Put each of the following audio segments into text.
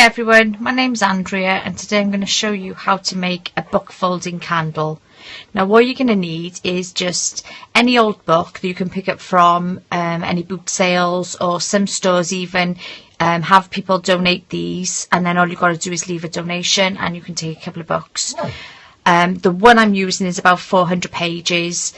everyone, my name's Andrea and today I'm going to show you how to make a book folding candle. Now what you're going to need is just any old book that you can pick up from any book sales, or some stores even have people donate these, and then all you've got to do is leave a donation and you can take a couple of books. The one I'm using is about 400 pages,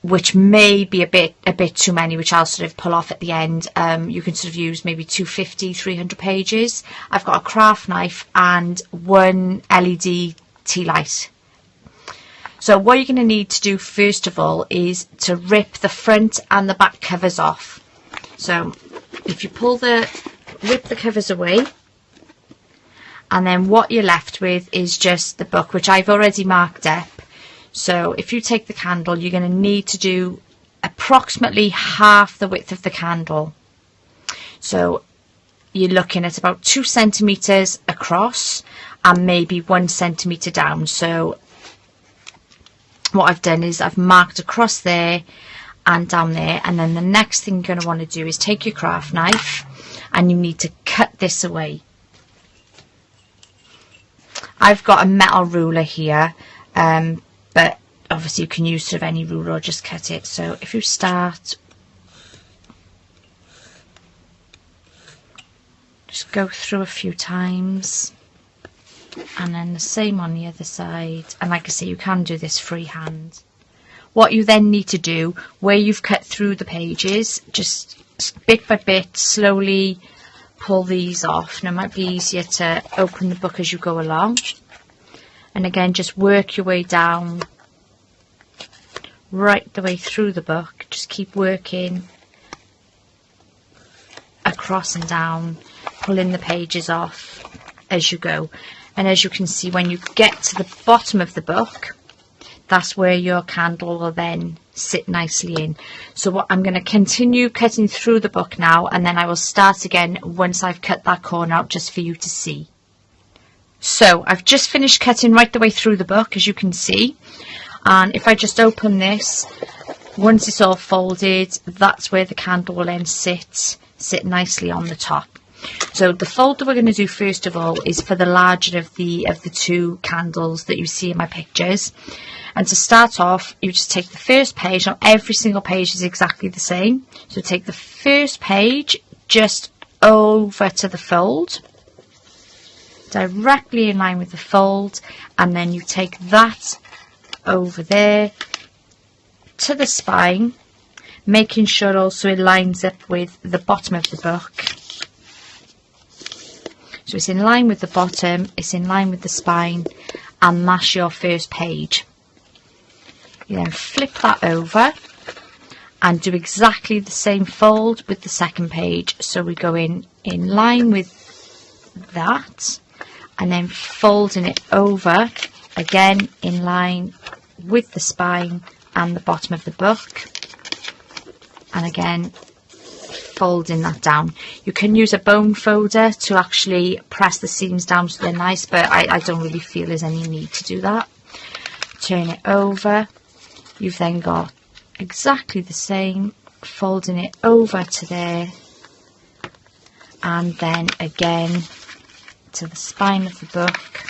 which may be a bit too many, which I'll sort of pull off at the end. You can sort of use maybe 250, 300 pages. I've got a craft knife and one LED tea light. So what you're going to need to do first of all is to rip the front and the back covers off. So if you rip the covers away, and then what you're left with is just the book, which I've already marked up. So if you take the candle, you're going to need to do approximately half the width of the candle. So you're looking at about 2 centimeters across and maybe 1 centimeter down. So what I've done is I've marked across there and down there, and then the next thing you're going to want to do is take your craft knife and you need to cut this away. I've got a metal ruler here, but obviously you can use sort of any ruler or just cut it. So if you start, just go through a few times, and then the same on the other side. And like I say, you can do this freehand. What you then need to do, where you've cut through the pages, just bit by bit slowly pull these off. Now it might be easier to open the book as you go along, and again just work your way down right the way through the book. Just keep working across and down, pulling the pages off as you go. And as you can see, when you get to the bottom of the book, that's where your candle will then sit nicely in. So what I'm going to continue cutting through the book now, and then I will start again once I've cut that corner out, just for you to see. So I've just finished cutting right the way through the book, as you can see. And if I just open this, once it's all folded, that's where the candle will then sit nicely on the top. So the fold that we're going to do first of all is for the larger of the two candles that you see in my pictures. And to start off, you just take the first page. Now every single page is exactly the same. So take the first page just over to the fold, directly in line with the fold, and then you take that over there to the spine, making sure also it lines up with the bottom of the book. So it's in line with the bottom, it's in line with the spine, and that's your first page. You then flip that over and do exactly the same fold with the second page. So we go in line with that, and then folding it over again in line with the spine and the bottom of the book, and again folding that down. You can use a bone folder to actually press the seams down so they're nice, but I don't really feel there's any need to do that. Turn it over. You've then got exactly the same, folding it over to there, and then again to the spine of the book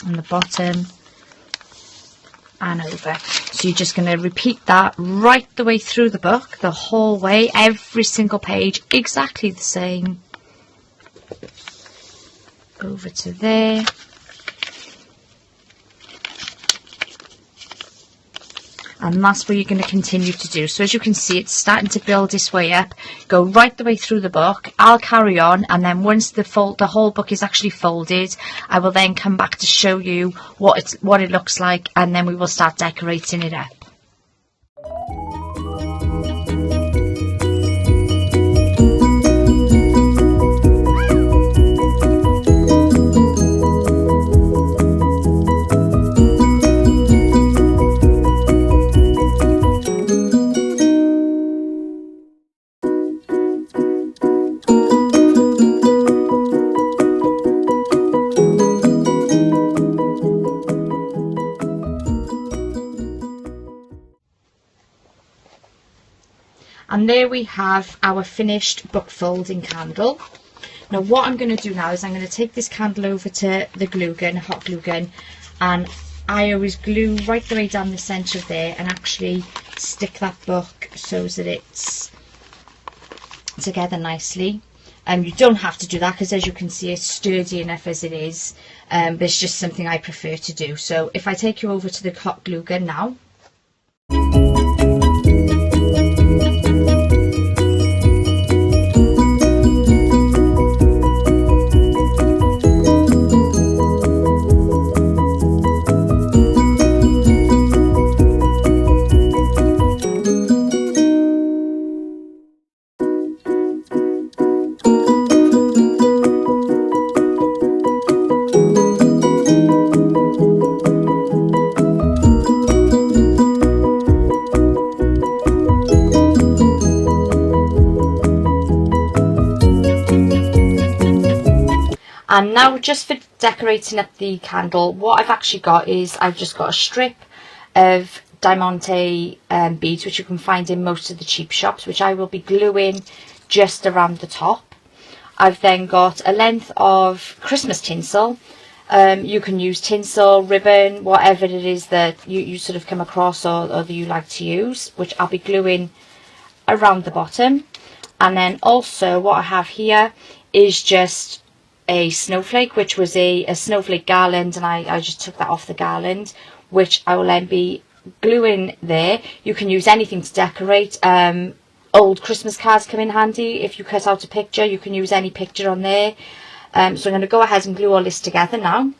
and the bottom and over. So you're just going to repeat that right the way through the book, the whole way, every single page exactly the same. Over to there. And that's what you're going to continue to do. So as you can see, it's starting to build its way up. Go right the way through the book. I'll carry on, and then once the whole book is actually folded, I will then come back to show you what it looks like, and then we will start decorating it up. And there we have our finished book folding candle. Now what I'm going to do now is I'm going to take this candle over to the glue gun, hot glue gun, and I always glue right the way down the centre of there and actually stick that book so that it's together nicely. You don't have to do that because, as you can see, it's sturdy enough as it is, but it's just something I prefer to do. So if I take you over to the hot glue gun now. And now, just for decorating up the candle, what I've actually got is I've just got a strip of diamante beads, which you can find in most of the cheap shops, which I will be gluing just around the top. I've then got a length of Christmas tinsel. You can use tinsel, ribbon, whatever it is that you sort of come across or that you like to use, which I'll be gluing around the bottom. And then also what I have here is just a snowflake, which was a snowflake garland, and I just took that off the garland, which I will then be gluing there. You can use anything to decorate. Old Christmas cards come in handy. If you cut out a picture, you can use any picture on there. So I'm going to go ahead and glue all this together now.